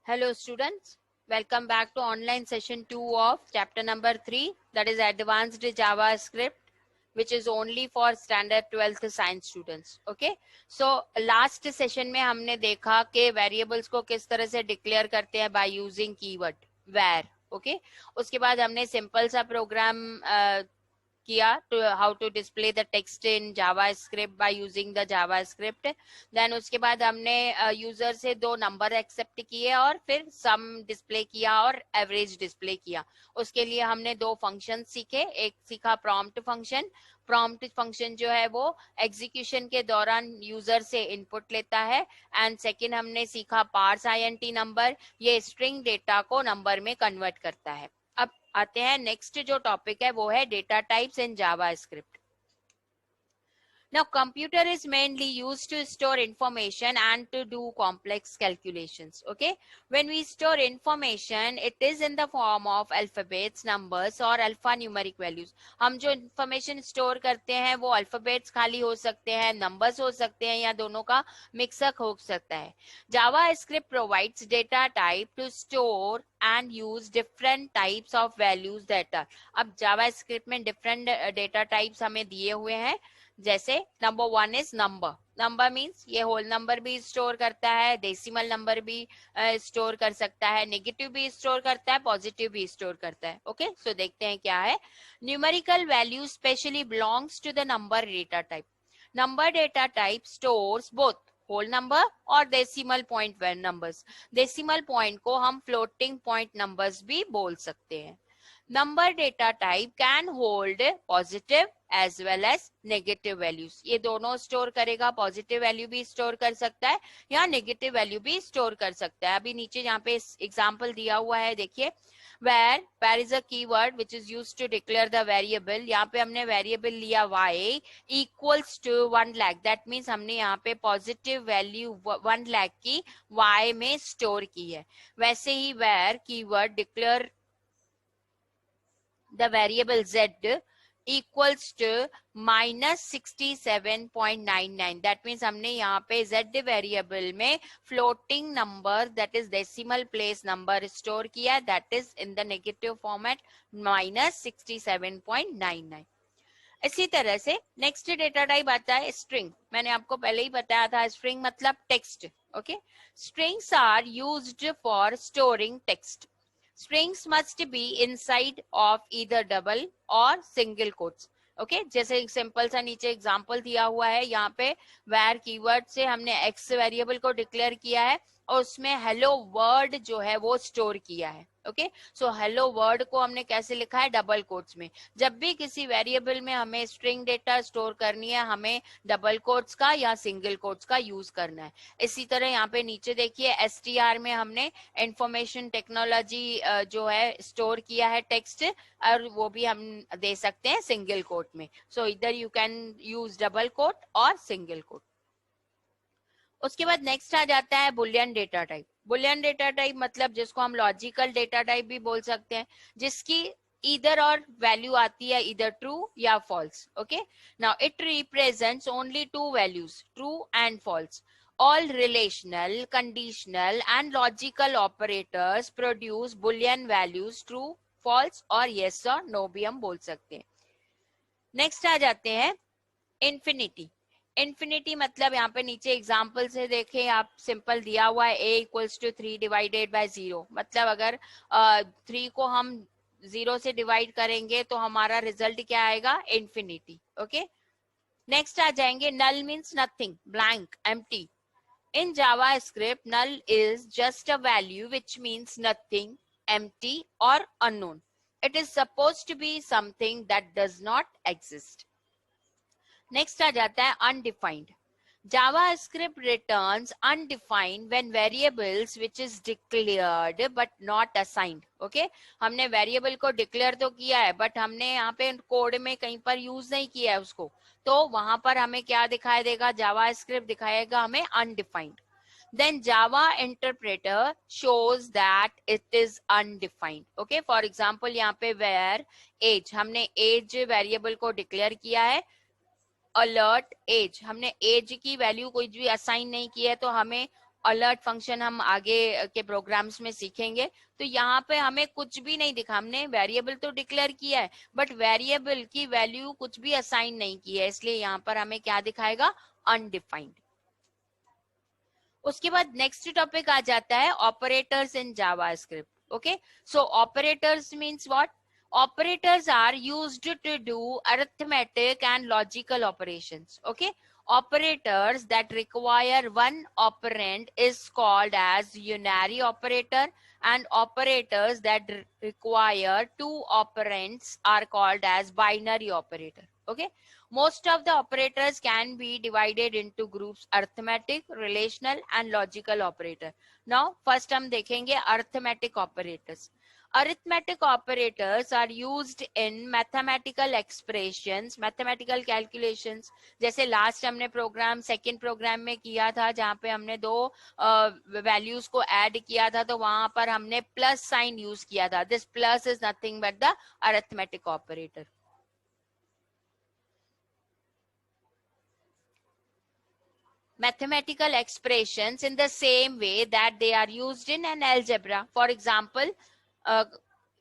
Hello students, welcome back to online session 2 of chapter number 3, that is advanced JavaScript, which is only for standard 12th science students. Okay, so last session में हमने देखा कि variables को किस तरह से declare करते हैं by using keyword where. Okay, उसके बाद हमने simple सा program किया to how to display the text in JavaScript by using the JavaScript. Then उसके बाद हमने यूजर से दो नंबर एक्सेप्ट किए और फिर सम डिस्प्ले किया और एवरेज डिस्प्ले किया. उसके लिए हमने दो फंक्शन सीखे. एक सीखा प्रॉम्प्ट फंक्शन. प्रॉम्प्ट फंक्शन जो है वो एग्जीक्यूशन के दौरान यूजर से इनपुट लेता है. एंड सेकंड हमने सीखा पार्स आईएनटी नंबर. ये स्ट्रिंग डेटा को नंबर में कन्वर्ट करता है. अब आते हैं नेक्स्ट जो टॉपिक है वो है data types in JavaScript. Now, computer is mainly used to store information and to do complex calculations. Okay, when we store information, it is in the form of alphabets, numbers or alphanumeric values. हम जो information store करते हैं वो alphabets खाली हो सकते हैं, numbers हो सकते हैं या दोनों का mix-up हो सकता है. JavaScript provides data type to store and use different types of values that are. अब JavaScript में different data types हमें दिए हुए हैं. जैसे number 1 is number. Number means ये होल नंबर भी स्टोर करता है, डेसिमल नंबर भी स्टोर कर सकता है, नेगेटिव भी स्टोर करता है, पॉजिटिव भी स्टोर करता है. ओके, सो देखते हैं क्या है. Numerical value specially belongs to the number data type. Number data type stores both whole number और decimal point numbers. Decimal point को हम फ्लोटिंग पॉइंट नंबर्स भी बोल सकते हैं. Number data type can hold positive as well as negative values. ये दोनों store करेगा. पॉजिटिव वैल्यू भी स्टोर कर सकता है या नेगेटिव वैल्यू भी स्टोर कर सकता है. अभी नीचे यहाँ पे एग्जांपल दिया हुआ है, देखिए. where is a keyword which is used to declare the variable. यहाँ पे हमने वेरिएबल लिया y equals to 1 lakh. That means हमने यहाँ पे पॉजिटिव वैल्यू 1 लाख की y में स्टोर की है. वैसे ही where keyword declare the variable z equals to minus 67.99. that means हमने यहाँ पे z वेरिएबल में floating number that is decimal place number store किया, that is in the negative format minus 67.99. इसी तरह से नेक्स्ट डेटा टाइप आता है स्ट्रिंग. मैंने आपको पहले ही बताया था स्ट्रिंग मतलब text. Okay, strings are used for storing text. Strings must be inside of either double or single quotes. Okay, जैसे एक सिंपल सा नीचे एग्जांपल दिया हुआ है. यहाँ पे where कीवर्ड से हमने x वेरिएबल को डिक्लेयर किया है और उसमें हेलो वर्ड जो है वो स्टोर किया है. ओके, सो हेलो वर्ड को हमने कैसे लिखा है, डबल कोट्स में. जब भी किसी वेरिएबल में हमें स्ट्रिंग डेटा स्टोर करनी है, हमें डबल कोट्स का या सिंगल कोट्स का यूज करना है. इसी तरह यहाँ पे नीचे देखिए str में हमने इंफॉर्मेशन टेक्नोलॉजी जो है स्टोर किया है टेक्स्ट, और वो भी हम दे सकते हैं सिंगल कोट में. सो इधर you can use double quote और सिंगल कोट. उसके बाद नेक्स्ट आ जाता है boolean data type. Boolean data type मतलब जिसको हम लॉजिकल डेटा टाइप भी बोल सकते हैं, जिसकी इधर और वैल्यू आती है इधर ट्रू या false. Okay, now it represents only two values, true and false. All relational, conditional and logical operators produce boolean values true, false और yes और no भी हम बोल सकते हैं. नेक्स्ट आ जाते हैं इंफिनिटी. इंफिनिटी मतलब यहाँ पे नीचे एग्जाम्पल से देखें आप, सिंपल दिया हुआ है a equals to 3 divided by 0. मतलब अगर 3 को हम 0 से डिवाइड करेंगे तो हमारा रिजल्ट क्या आएगा, इंफिनिटी. ओके, नेक्स्ट आ जाएंगे null means nothing, blank, empty. In JavaScript, null is just a value which means nothing, empty or unknown. It is supposed to be something that does not exist. Next आ जाता है undefined. JavaScript returns undefined when variables which is declared but not assigned. Okay, हमने variable को declare तो किया है but हमने यहाँ पे कोड में कहीं पर यूज नहीं किया है उसको, तो वहां पर हमें क्या दिखाई देगा, जावास्क्रिप्ट दिखाएगा हमें undefined. Then Java interpreter shows that it is undefined. Okay, for example यहाँ पे where age, हमने age वेरिएबल को डिक्लेयर किया है. अलर्ट एज, हमने एज की वैल्यू कोई भी असाइन नहीं की है तो हमें अलर्ट फंक्शन हम आगे के प्रोग्राम्स में सीखेंगे। तो यहाँ पे हमें कुछ भी नहीं दिखा, हमने वेरिएबल तो डिक्लेयर किया है बट वेरिएबल की वैल्यू कुछ भी असाइन नहीं की है, इसलिए यहाँ पर हमें क्या दिखाएगा, अनडिफाइंड। उसके बाद नेक्स्ट टॉपिक आ जाता है operators in JavaScript. Okay, so operators means what? Operators are used to do arithmetic and logical operations. Okay, operators that require one operand is called as unary operator, and operators that require two operands are called as binary operator. Okay, most of the operators can be divided into groups: arithmetic, relational and logical operator. Now first हम देखेंगे arithmetic operators. Arithmetic operators are used in mathematical expressions, mathematical calculations. जैसे last हमने programme second programme में किया था जहाँ पे हमने दो वैल्यूज को ऐड किया था, तो वहां पर हमने प्लस साइन यूज किया था. This plus is nothing but the arithmetic operator. Mathematical expressions in the same way that they are used in an algebra. For example,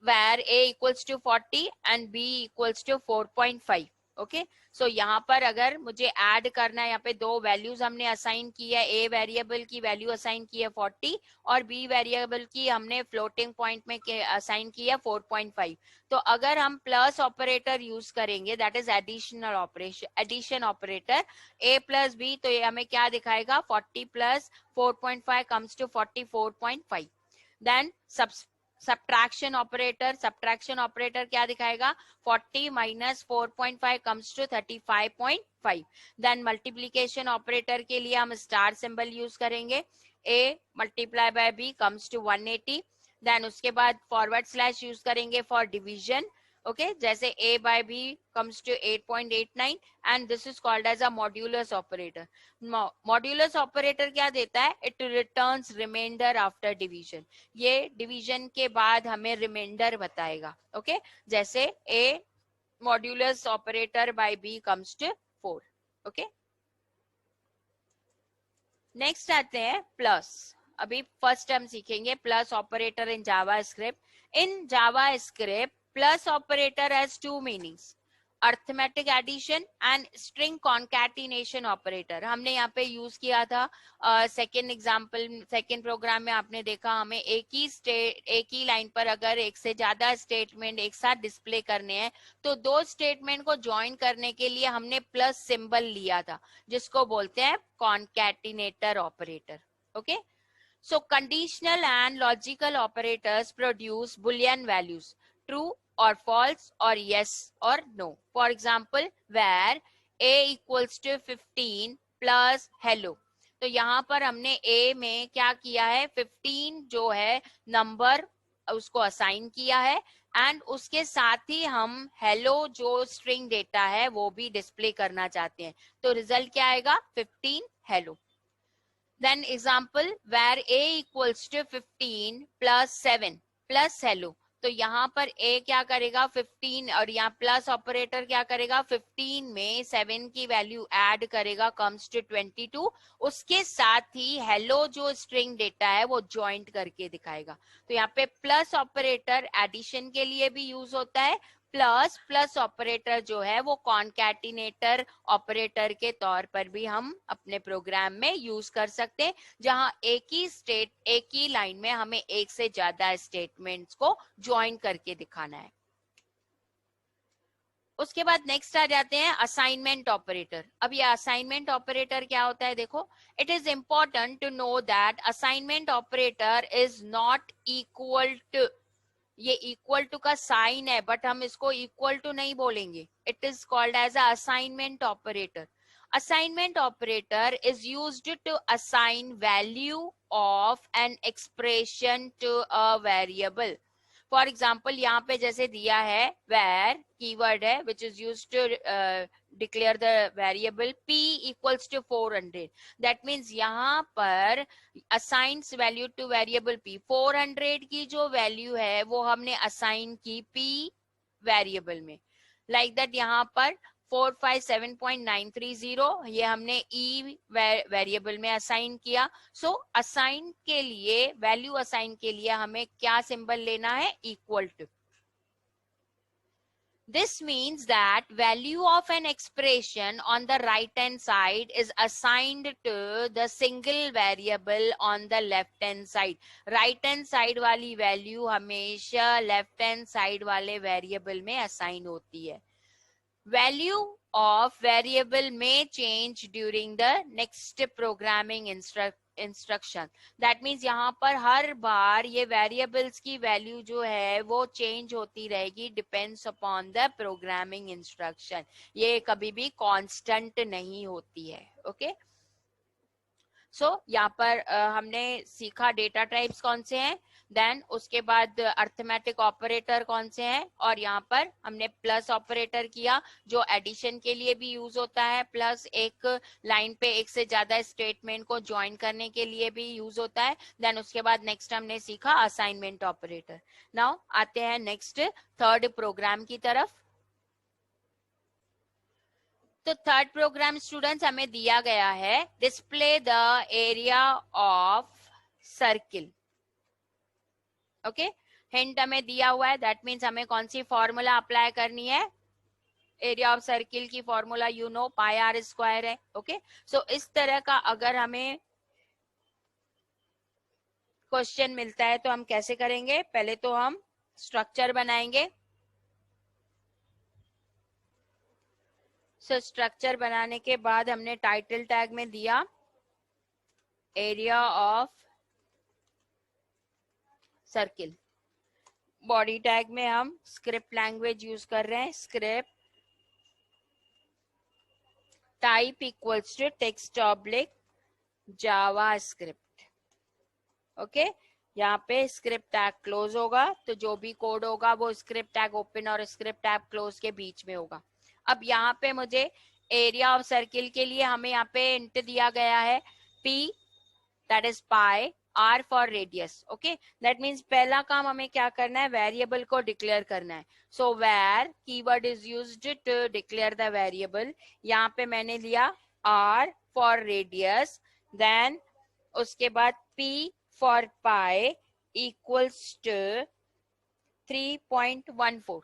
where a equals to 40 and b equals to 4.5. Okay, so यहाँ पर अगर मुझे add करना है, यहाँ पे दो values हमने असाइन की है, ए वेरिएबल की वैल्यू असाइन की है 40 और बी वेरिएबल की हमने फ्लोटिंग पॉइंट में असाइन की है 4.5. तो अगर हम प्लस ऑपरेटर यूज करेंगे, that is additional operation, addition operator, a plus b, तो ये हमें क्या दिखाएगा, 40 plus 4.5 comes to 44.5. Then subtraction operator क्या दिखाएगा, 40 minus 4.5 comes to 35.5. then multiplication operator के लिए हम स्टार सिंबल यूज करेंगे, a multiply by b comes to 180. then उसके बाद फॉरवर्ड स्लैश यूज करेंगे फॉर डिवीजन. ओके, जैसे a by b comes to 8.89 and this is called as a modulus operator. Modulus operator क्या देता है, it returns remainder after division. ये division के बाद हमें रिमाइंडर बताएगा. ओके, जैसे a modulus operator by b comes to 4. Okay, next आते हैं प्लस. अभी फर्स्ट हम सीखेंगे plus operator in JavaScript. In JavaScript plus operator has two meanings: arithmetic addition and string concatenation operator. हमने यहाँ पे यूज किया था सेकेंड एग्जाम्पल, सेकेंड प्रोग्राम में आपने देखा, हमें एक ही लाइन पर अगर एक से ज्यादा स्टेटमेंट एक साथ डिस्प्ले करने हैं तो दो स्टेटमेंट को ज्वाइन करने के लिए हमने प्लस सिंबल लिया था, जिसको बोलते हैं concatenator operator. Okay, so conditional and logical operators produce boolean values, true or false or yes or no. For example, where a equals to 15 plus hello. तो यहाँ पर हमने a में क्या किया है, 15 जो है नंबर उसको असाइन किया है एंड उसके साथ ही हम hello जो स्ट्रिंग डेटा है वो भी डिस्प्ले करना चाहते हैं, तो रिजल्ट क्या आएगा, 15 hello. Then example, where a equals to 15 plus 7 plus hello. तो यहाँ पर a क्या करेगा, 15, और यहाँ प्लस ऑपरेटर क्या करेगा, 15 में 7 की वैल्यू ऐड करेगा, कम्स टू 22. उसके साथ ही हेलो जो स्ट्रिंग डेटा है वो ज्वाइंट करके दिखाएगा. तो यहाँ पे प्लस ऑपरेटर एडिशन के लिए भी यूज होता है, प्लस प्लस ऑपरेटर जो है वो कॉन्कैटिनेटर ऑपरेटर के तौर पर भी हम अपने प्रोग्राम में यूज कर सकते हैं, जहां एक ही लाइन में हमें एक से ज्यादा स्टेटमेंट्स को ज्वाइन करके दिखाना है. उसके बाद नेक्स्ट आ जाते हैं असाइनमेंट ऑपरेटर. अब ये असाइनमेंट ऑपरेटर क्या होता है, देखो, it is important to know that assignment operator is not equal to, ये इक्वल टू का साइन है बट हम इसको इक्वल टू नहीं बोलेंगे, it is called as a assignment operator. Assignment operator is used to assign value of an expression to a variable. For example यहाँ पे जैसे दिया है वेर कीवर्ड है which is used to declare the variable p equals to 400. That means यहाँ पर assigns value two variable p, 400 की जो वैल्यू है वो हमने असाइन की p वेरिएबल में. लाइक दैट यहाँ पर 457.930 ये हमने ई वेरिएबल में असाइन किया. सो असाइन के लिए, वैल्यू असाइन के लिए हमें क्या सिंबल लेना है? Equal to. This means that value of an expression on the right hand side is assigned to the single variable on the left hand side. Right hand side वाली value हमेशा left hand side वाले variable में assign होती है. Value of variable may change during the next programming instruction. That means यहाँ पर हर बार ये variables की value जो है वो change होती रहेगी depends upon the programming instruction. ये कभी भी constant नहीं होती है. Okay? So यहाँ पर हमने सीखा डेटा टाइप्स कौन से हैं, देन उसके बाद अर्थमेटिक ऑपरेटर कौन से हैं, और यहाँ पर हमने प्लस ऑपरेटर किया जो एडिशन के लिए भी यूज होता है, प्लस एक लाइन पे एक से ज्यादा स्टेटमेंट को ज्वाइन करने के लिए भी यूज होता है. देन उसके बाद नेक्स्ट हमने सीखा असाइनमेंट ऑपरेटर. नाउ आते हैं नेक्स्ट थर्ड प्रोग्राम की तरफ. तो थर्ड प्रोग्राम स्टूडेंट्स हमें दिया गया है display the area of circle. Okay, hint हमें दिया हुआ है, दैट मीन्स हमें कौन सी फॉर्मूला अप्लाई करनी है. एरिया ऑफ सर्किल की formula you know pi r square है. ओके, सो इस तरह का अगर हमें क्वेश्चन मिलता है तो हम कैसे करेंगे? पहले तो हम स्ट्रक्चर बनाएंगे. सो स्ट्रक्चर बनाने के बाद हमने टाइटल टैग में दिया area of circle. Body tag में हम स्क्रिप्ट लैंग्वेज यूज कर रहे हैं, script type equals to text oblique JavaScript. Okay, यहाँ पे स्क्रिप्ट टैग क्लोज होगा तो जो भी कोड होगा वो स्क्रिप्ट टैग ओपन और स्क्रिप्ट टैग क्लोज के बीच में होगा. अब यहाँ पे मुझे एरिया ऑफ सर्किल के लिए हमें यहाँ पे इंट दिया गया है p, that is pi, r for radius. Okay, that means पहला काम हमें क्या करना है? वेरिएबल को डिक्लेयर करना है. So var keyword is used to declare the variable. यहाँ पे मैंने लिया r फॉर रेडियस, देन उसके बाद p for pi equals to 3.14.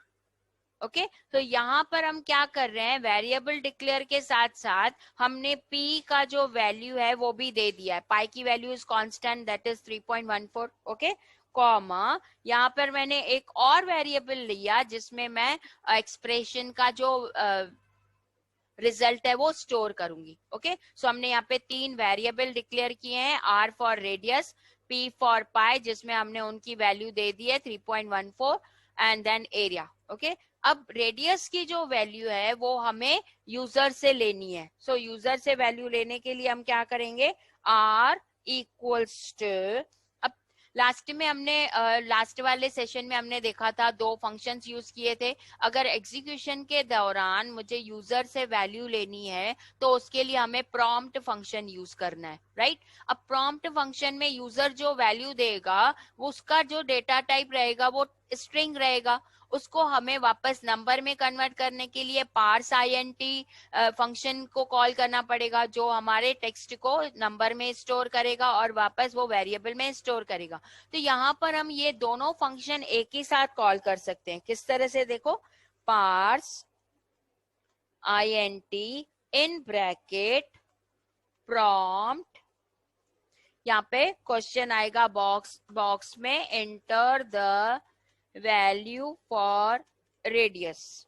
Okay, तो यहाँ पर हम क्या कर रहे हैं? वेरिएबल डिक्लेयर के साथ साथ हमने p का जो वैल्यू है वो भी दे दिया है. पाई की value is constant, that is 3.14. Okay, comma यहाँ पर मैंने एक और वेरिएबल लिया जिसमें मैं एक्सप्रेशन का जो रिजल्ट है वो स्टोर करूंगी. ओके, सो हमने यहाँ पे 3 वेरिएबल डिक्लेयर किए हैं, r for radius, p for pi जिसमें हमने उनकी वैल्यू दे दी है 3.14, एंड देन एरिया. ओके, अब रेडियस की जो वैल्यू है वो हमें यूजर से लेनी है. सो यूजर से वैल्यू लेने के लिए हम क्या करेंगे? r इक्वल्स टू, अब लास्ट में हमने लास्ट वाले सेशन में हमने देखा था 2 फंक्शंस यूज किए थे. अगर एग्जीक्यूशन के दौरान मुझे यूजर से वैल्यू लेनी है तो उसके लिए हमें प्रॉम्प्ट फंक्शन यूज करना है, राइट? अब प्रॉम्प्ट फंक्शन में यूजर जो वैल्यू देगा वो उसका जो डेटा टाइप रहेगा वो स्ट्रिंग रहेगा. उसको हमें वापस नंबर में कन्वर्ट करने के लिए पार्स आईएनटी फंक्शन को कॉल करना पड़ेगा जो हमारे टेक्स्ट को नंबर में स्टोर करेगा और वापस वो वेरिएबल में स्टोर करेगा. तो यहाँ पर हम ये दोनों फंक्शन एक ही साथ कॉल कर सकते हैं. किस तरह से? देखो, parse INT in bracket prompt, यहाँ पे क्वेश्चन आएगा बॉक्स में, enter the value for radius.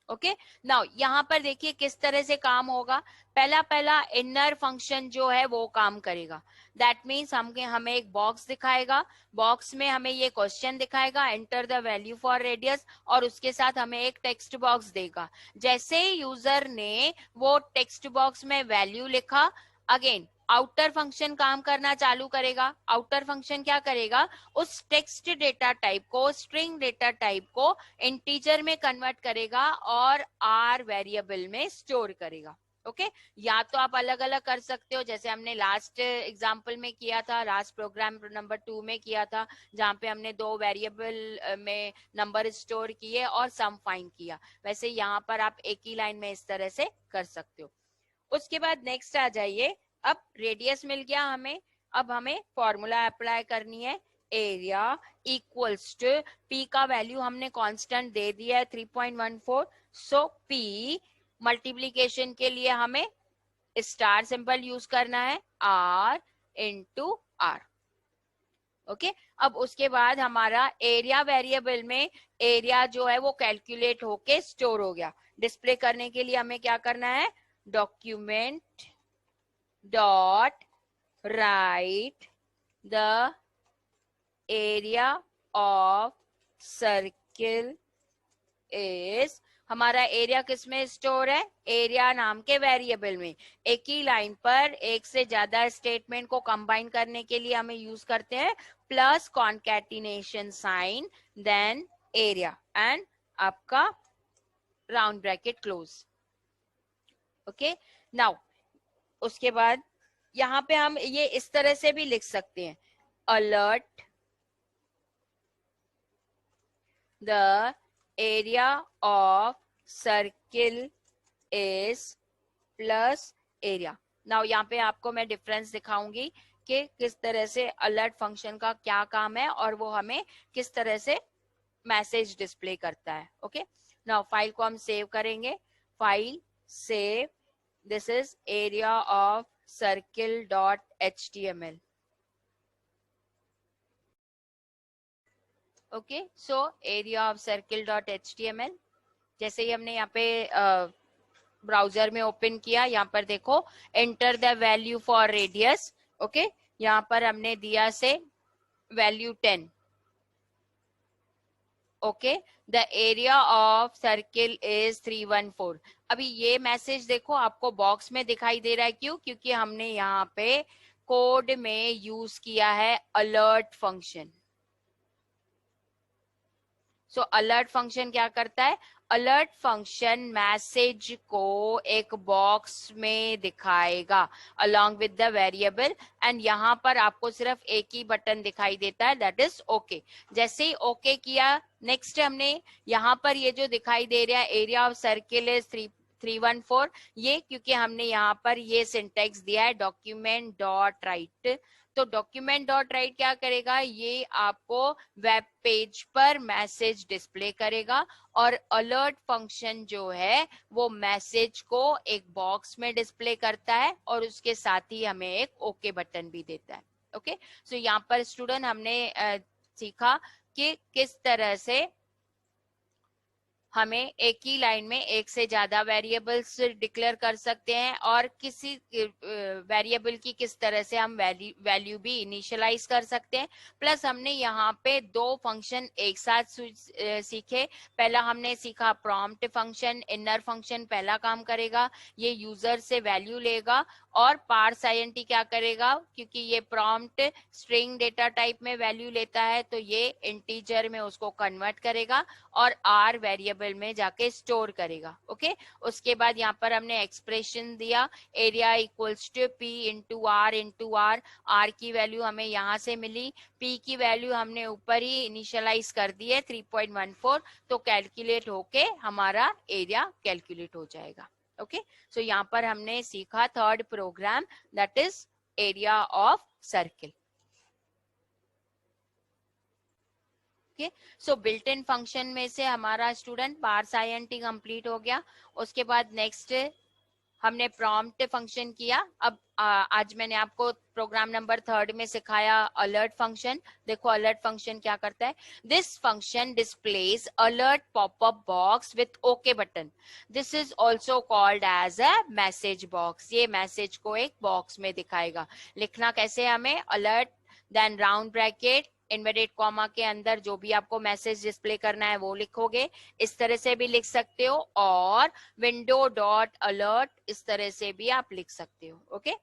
Okay, now यहाँ पर देखिए किस तरह से काम होगा. पहला इनर फंक्शन जो है वो काम करेगा. दैट मीन्स हमें एक बॉक्स दिखाएगा, बॉक्स में हमें ये क्वेश्चन दिखाएगा enter the value for radius, और उसके साथ हमें एक टेक्स्ट बॉक्स देगा. जैसे ही यूजर ने वो टेक्स्ट बॉक्स में वैल्यू लिखा, अगेन आउटर फंक्शन काम करना चालू करेगा. आउटर फंक्शन क्या करेगा? उस टेक्स्ट डेटा टाइप को, स्ट्रिंग डेटा टाइप को इंटीजर में कन्वर्ट करेगा और आर वेरिएबल में स्टोर करेगा. ओके या तो आप अलग अलग कर सकते हो, जैसे हमने लास्ट एग्जांपल में किया था, लास्ट प्रोग्राम नंबर 2 में किया था, जहाँ पे हमने 2 वेरिएबल में नंबर स्टोर किए और सम फाइंड किया। वैसे यहाँ पर आप एक ही लाइन में इस तरह से कर सकते हो। उसके बाद नेक्स्ट आ जाइए, अब रेडियस मिल गया हमें, अब हमें फॉर्मूला अप्लाई करनी है। एरिया इक्वल्स टू, पी का वैल्यू हमने कांस्टेंट दे दिया है 3.14, सो पी मल्टीप्लीकेशन के लिए हमें स्टार सिंबल यूज करना है, आर इंटू आर। ओके अब उसके बाद हमारा एरिया वेरिएबल में एरिया जो है वो कैलकुलेट होके स्टोर हो गया। डिस्प्ले करने के लिए हमें क्या करना है, document dot right the area of circle is, हमारा एरिया किस में स्टोर है, एरिया नाम के वेरिएबल में। एक ही लाइन पर एक से ज्यादा स्टेटमेंट को कंबाइन करने के लिए हमें यूज करते हैं plus concatenation sign, then area and आपका round bracket close. Okay now उसके बाद यहाँ पे हम ये इस तरह से भी लिख सकते हैं, alert the area of circle is plus area. Now यहाँ पे आपको मैं डिफरेंस दिखाऊंगी कि किस तरह से अलर्ट फंक्शन का क्या काम है और वो हमें किस तरह से मैसेज डिस्प्ले करता है। ओके नाउ फाइल को हम सेव करेंगे, file save, this is area of circle dot html। Okay so area of circle dot html जैसे ही हमने यहाँ पे ब्राउजर में ओपन किया, यहाँ पर देखो enter the value for radius. Okay यहाँ पर हमने दिया से value 10। Okay the area of circle is 314। अभी ये मैसेज देखो आपको बॉक्स में दिखाई दे रहा है, क्यों, क्योंकि हमने यहाँ पे कोड में यूज किया है अलर्ट फंक्शन। सो अलर्ट फंक्शन क्या करता है, अलर्ट फंक्शन मैसेज को एक बॉक्स में दिखाएगा along with the variable, and यहाँ पर आपको सिर्फ एक ही बटन दिखाई देता है, दैट इज ओके। जैसे ही ओके किया, नेक्स्ट हमने यहाँ पर ये जो दिखाई दे रहा है एरिया ऑफ सर्किल इज 314, ये क्योंकि हमने यहाँ पर ये सिंटेक्स दिया है डॉक्यूमेंट डॉट राइट। तो डॉक्यूमेंट डॉट राइट क्या करेगा, ये आपको वेब पेज पर मैसेज डिस्प्ले करेगा, और अलर्ट फंक्शन जो है वो मैसेज को एक बॉक्स में डिस्प्ले करता है और उसके साथ ही हमें एक ओके बटन भी देता है। ओके सो यहाँ पर स्टूडेंट हमने सीखा कि किस तरह से हमें एक ही लाइन में एक से ज्यादा वेरिएबल्स डिक्लेयर कर सकते हैं, और किसी वेरिएबल की किस तरह से हम वैल्यू भी इनिशियलाइज कर सकते हैं। प्लस हमने यहाँ पे 2 फंक्शन एक साथ सीखे। पहला हमने सीखा प्रॉम्प्ट फंक्शन, इनर फंक्शन पहला काम करेगा, ये यूजर से वैल्यू लेगा, और पार्स आईएनटी क्या करेगा, क्योंकि ये प्रॉम्प्ट स्ट्रिंग डेटा टाइप में वैल्यू लेता है तो ये इंटीजर में उसको कन्वर्ट करेगा और आर वेरिएबल में जाके स्टोर करेगा। ओके उसके बाद यहाँ पर हमने एक्सप्रेशन दिया, area equals to p into r. R की वैल्यू हमें यहाँ से मिली, पी की वैल्यू हमने ऊपर ही इनिशियलाइज कर दी है 3.14, तो कैलकुलेट होके हमारा एरिया कैलकुलेट हो जाएगा। ओके सो यहाँ पर हमने सीखा third program, that is area of circle. Okay so built in function में से हमारा स्टूडेंट पार्स आईएनटी कंप्लीट हो गया। उसके बाद नेक्स्ट हमने प्रॉम्प्ट फंक्शन किया। अब आज मैंने आपको प्रोग्राम नंबर 3 में सिखाया अलर्ट फंक्शन। देखो अलर्ट फंक्शन क्या करता है, this function displays alert popup box with okay button, this is also called as a message box. ये मैसेज को एक बॉक्स में दिखाएगा। लिखना कैसे हमें, alert then round bracket inverted comma के अंदर जो भी आपको मैसेज डिस्प्ले करना है वो लिखोगे, इस तरह से भी लिख सकते हो, और विंडो डॉट अलर्ट इस तरह से भी आप लिख सकते हो। ओके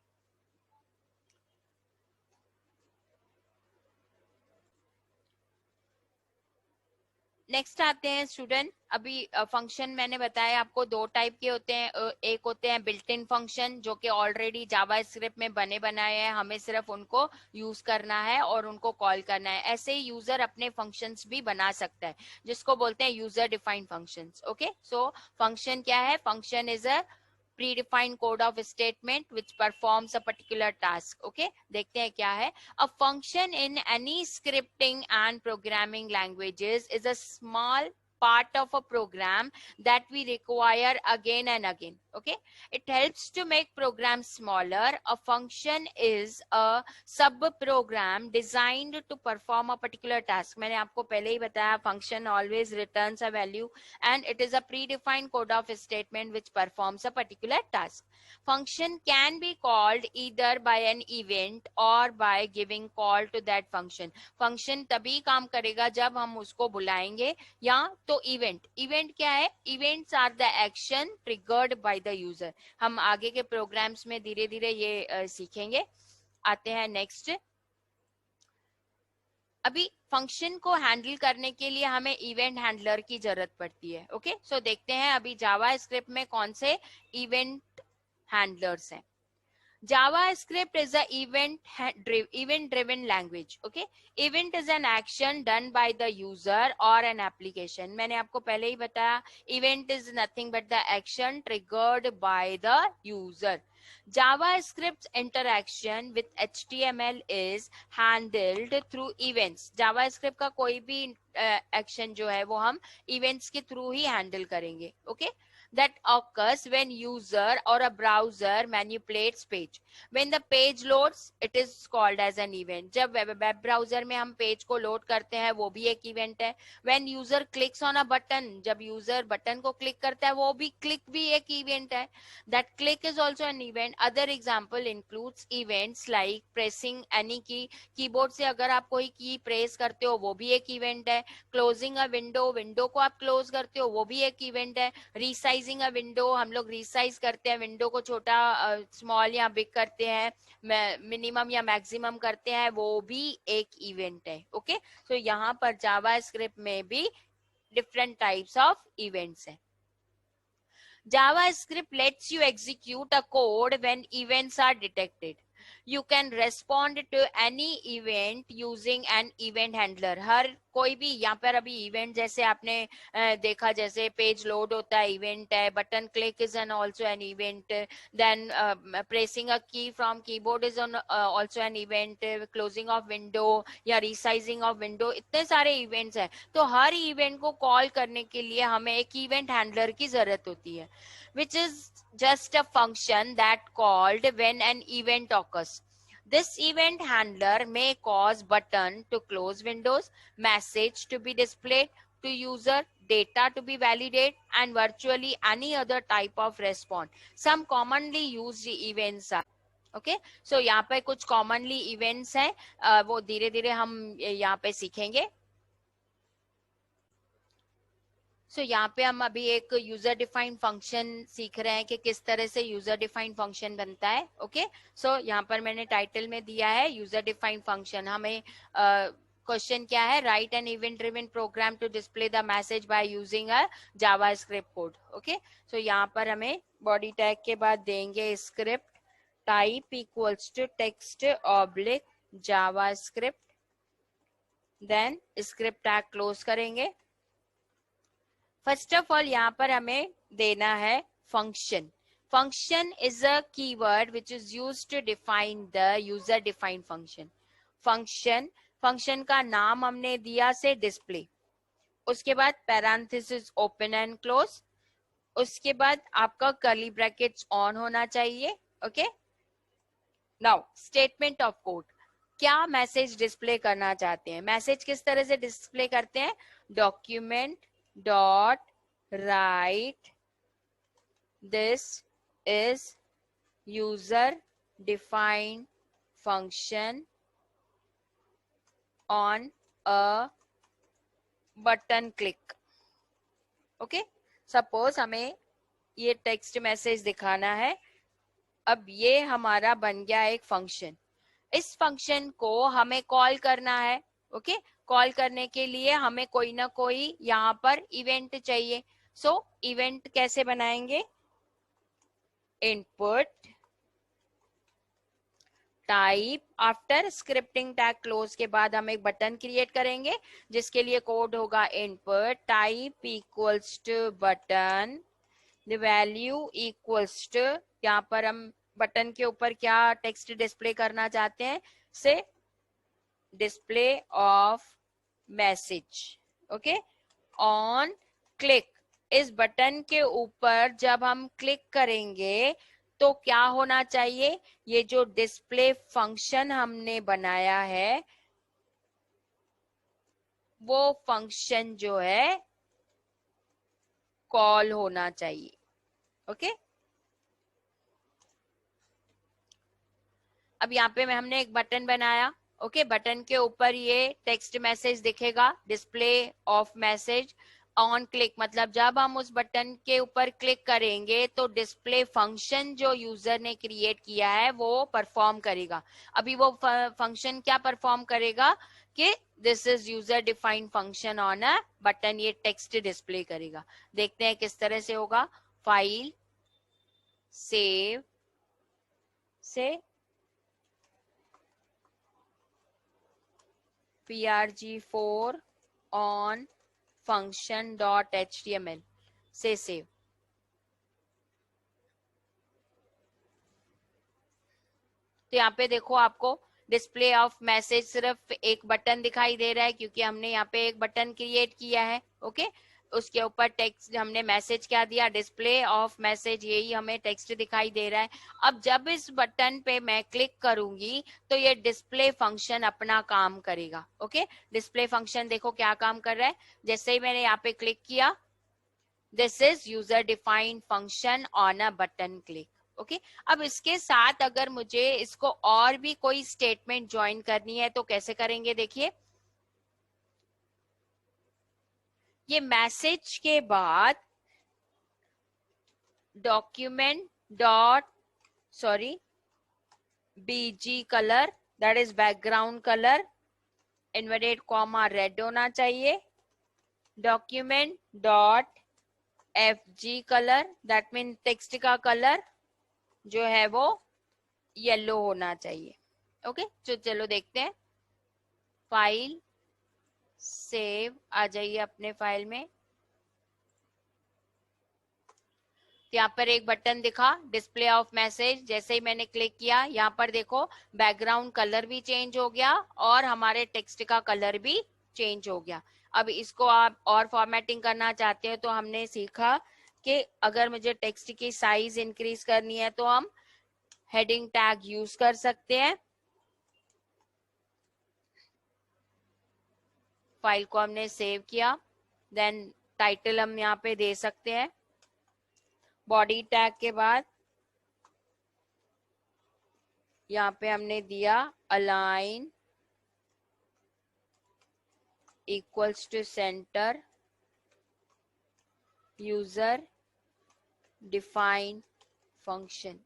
नेक्स्ट आते हैं स्टूडेंट, अभी फंक्शन मैंने बताया आपको दो टाइप के होते हैं, एक होते हैं बिल्ट इन फंक्शन जो कि ऑलरेडी जावा स्क्रिप्ट में बने बनाए हैं, हमें सिर्फ उनको यूज करना है और उनको कॉल करना है। ऐसे ही यूजर अपने फंक्शंस भी बना सकता है जिसको बोलते हैं user defined functions. Okay, so function क्या है? Function is a predefined code of statement which performs a particular task. Okay, देखते हैं क्या है। A function in any scripting and programming languages is a small part of a program that we require again and again. Okay, it helps to make programs smaller. A function is a sub program designed to perform a particular task. मैंने आपको पहले ही बताया function always returns a value and it is a predefined code of statement which performs a particular task. Function can be called either by an event or by giving call to that function. Function तभी काम करेगा जब हम उसको बुलाएंगे या तो event. Event क्या है? Events are the action triggered by the user. हम आगे के प्रोग्राम्स में धीरे धीरे ये सीखेंगे। आते हैं नेक्स्ट। अभी फंक्शन को हैंडल करने के लिए हमें इवेंट हैंडलर की जरूरत पड़ती है। ओके, सो देखते हैं अभी जावा स्क्रिप्ट में कौन से इवेंट हैंडलर्स हैं। JavaScript is a event driven language. Okay, event is an action done by the user or an application. मैंने आपको पहले ही बताया event is nothing but the action triggered by the user. JavaScript's interaction with HTML is handled through events. JavaScript का कोई भी action जो है वो हम events के थ्रू ही हैंडल करेंगे। Okay, that occurs when user or a browser manipulates page. When the page loads, it is called as an event. जब वेब ब्राउजर में हम पेज को लोड करते हैं वो भी एक इवेंट है। When user clicks on a button, जब यूजर बटन को क्लिक करता है वो भी क्लिक भी एक इवेंट है। That click is also an event. Other example includes events like pressing any key. Keyboard से अगर आप कोई की प्रेस करते हो वो भी एक इवेंट है। Closing a window, विंडो को आप क्लोज करते हो वो भी एक इवेंट है। रिसाइजिंग अ विंडो, हम लोग रिसाइज करते हैं विंडो को, छोटा स्मॉल या बिग करते हैं, मिनिमम या मैक्सिमम करते हैं, वो भी एक इवेंट है। ओके, सो यहाँ पर जावा स्क्रिप्ट में भी डिफरेंट टाइप्स ऑफ इवेंट्स हैं। JavaScript lets you execute a code when events are detected. You can respond to any event using an event handler. हर कोई भी यहाँ पर अभी इवेंट जैसे आपने देखा, जैसे पेज लोड होता है इवेंट है, button click is an also an event, then pressing a key from keyboard is also an event, closing of window या रिसाइजिंग ऑफ विंडो, इतने सारे इवेंट्स हैं। तो हर इवेंट को कॉल करने के लिए हमें एक इवेंट हैंडलर की जरूरत होती है, which is just a function that called when an event occurs. This event handler may cause button to close windows, message to be displayed to user, data to be validated, and virtually any other type of response. Some commonly used events are okay, so यहाँ पे कुछ commonly events हैं, वो धीरे धीरे हम यहाँ पे सीखेंगे। सो यहाँ पे हम अभी एक यूजर डिफाइंड फंक्शन सीख रहे हैं कि किस तरह से यूजर डिफाइंड फंक्शन बनता है। ओके, सो यहाँ पर मैंने टाइटल में दिया है यूजर डिफाइंड फंक्शन। हमें क्वेश्चन क्या है? Write an event driven program to display the message by using a JavaScript code. Okay, so यहाँ पर हमें बॉडी टैग के बाद देंगे script type equals to text oblique JavaScript, then script tag close करेंगे। फर्स्ट ऑफ ऑल यहाँ पर हमें देना है function. Function is a keyword which is used to define the user defined function. Function का नाम हमने दिया से डिस्प्ले, उसके बाद पैरेंथेसिस ओपन एंड क्लोज, उसके बाद आपका कर्ली ब्रैकेट्स ऑन होना चाहिए। Okay, now statement of code, क्या मैसेज डिस्प्ले करना चाहते हैं? मैसेज किस तरह से डिस्प्ले करते हैं? Document dot write this is user defined function on a button click। Okay, suppose हमें ये टेक्स्ट मैसेज दिखाना है। अब ये हमारा बन गया एक फंक्शन। इस फंक्शन को हमें कॉल करना है। ओके, कॉल करने के लिए हमें कोई ना कोई यहाँ पर इवेंट चाहिए. सो इवेंट कैसे बनाएंगे? Input type after scripting tag close के बाद हम एक बटन क्रिएट करेंगे जिसके लिए कोड होगा input type equals to button, the value equals to, यहाँ पर हम बटन के ऊपर क्या टेक्स्ट डिस्प्ले करना चाहते हैं, से display of message. Okay, on click, इस बटन के ऊपर जब हम क्लिक करेंगे तो क्या होना चाहिए, ये जो डिस्प्ले फंक्शन हमने बनाया है वो फंक्शन जो है कॉल होना चाहिए. ओके, अब यहाँ पे हमने एक बटन बनाया. ओके, बटन के ऊपर ये टेक्स्ट मैसेज दिखेगा, display of message on click, मतलब जब हम उस बटन के ऊपर क्लिक करेंगे तो डिस्प्ले फंक्शन जो यूजर ने क्रिएट किया है वो परफॉर्म करेगा. अभी वो फंक्शन क्या परफॉर्म करेगा कि this is user defined function on a button, ये टेक्स्ट डिस्प्ले करेगा. देखते हैं किस तरह से होगा. फाइल सेव से prg4 on function.html से सेव. तो यहाँ पे देखो आपको डिस्प्ले ऑफ मैसेज सिर्फ एक बटन दिखाई दे रहा है क्योंकि हमने यहाँ पे एक बटन क्रिएट किया है. ओके, उसके ऊपर टेक्स्ट हमने मैसेज क्या दिया, डिस्प्ले ऑफ मैसेज, यही हमें टेक्स्ट दिखाई दे रहा है. अब जब इस बटन पे मैं क्लिक करूंगी तो ये डिस्प्ले फंक्शन अपना काम करेगा. ओके, डिस्प्ले फंक्शन देखो क्या काम कर रहा है. जैसे ही मैंने यहाँ पे क्लिक किया, this is user defined function on a button click. Okay, अब इसके साथ अगर मुझे इसको और भी कोई स्टेटमेंट ज्वाइन करनी है तो कैसे करेंगे, देखिए. ये मैसेज के बाद document dot BG colour, that is background colour, inverted comma red होना चाहिए. Document dot FG colour, that mean text का कलर जो है वो येलो होना चाहिए. ओके, तो चलो देखते हैं. फाइल सेव, आ जाइए अपने फाइल में. यहाँ पर एक बटन दिखा डिस्प्ले ऑफ मैसेज, जैसे ही मैंने क्लिक किया यहाँ पर देखो बैकग्राउंड कलर भी चेंज हो गया और हमारे टेक्स्ट का कलर भी चेंज हो गया. अब इसको आप और फॉर्मेटिंग करना चाहते हो तो हमने सीखा कि अगर मुझे टेक्स्ट की साइज इंक्रीज करनी है तो हम हेडिंग टैग यूज कर सकते हैं. फाइल को हमने सेव किया, देन टाइटल हम यहाँ पे दे सकते हैं. बॉडी टैग के बाद यहाँ पे हमने दिया align equals to centre user defined function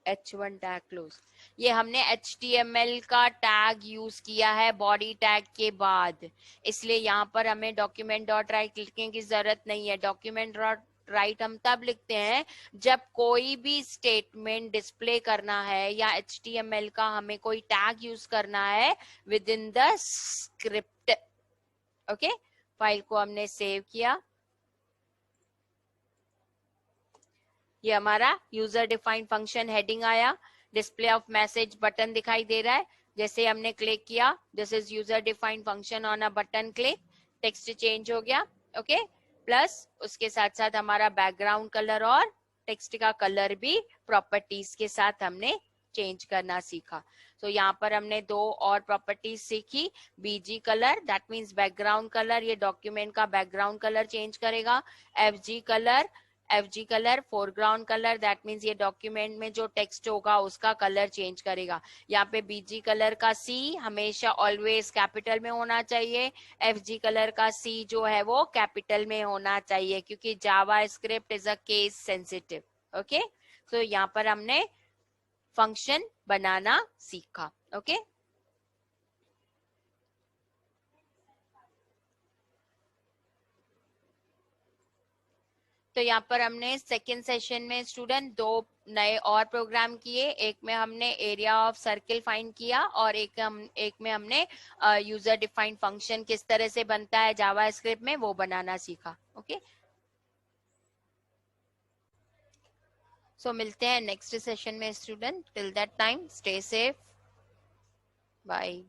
H1 tag close. ये हमने HTML का टैग यूज किया है बॉडी टैग के बाद, इसलिए यहाँ पर हमें डॉक्यूमेंट डॉट राइट लिखने की जरूरत नहीं है. डॉक्यूमेंट डॉट राइट हम तब लिखते हैं जब कोई भी स्टेटमेंट डिस्प्ले करना है या HTML का हमें कोई टैग यूज करना है with in the script. Okay, file को हमने सेव किया. ये हमारा यूजर डिफाइंड फंक्शन हेडिंग आया. डिस्प्ले ऑफ मैसेज बटन दिखाई दे रहा है, जैसे हमने क्लिक किया this is user defined function on a button click, text change हो गया. ओके, प्लस उसके साथ साथ हमारा बैकग्राउंड कलर और टेक्स्ट का कलर भी प्रॉपर्टीज के साथ हमने चेंज करना सीखा. तो यहाँ पर हमने दो और प्रॉपर्टीज सीखी. BG colour, that means background colour, ये डॉक्यूमेंट का बैकग्राउंड कलर चेंज करेगा. FG colour foreground colour, that means ये डॉक्यूमेंट में जो टेक्स्ट होगा उसका कलर चेंज करेगा. यहाँ पे बीजी कलर का सी हमेशा ऑलवेज कैपिटल में होना चाहिए. एफजी कलर का सी जो है वो कैपिटल में होना चाहिए क्योंकि JavaScript is a case sensitive. Okay, तो यहाँ पर हमने फंक्शन बनाना सीखा. ओके, तो यहाँ पर हमने सेकेंड सेशन में स्टूडेंट 2 नए और प्रोग्राम किए। एक में हमने एरिया ऑफ सर्किल फाइंड किया और एक में हमने यूजर डिफाइंड फंक्शन किस तरह से बनता है जावा स्क्रिप्ट में वो बनाना सीखा। ओके, सो मिलते हैं नेक्स्ट सेशन में student. Till that time stay safe, bye.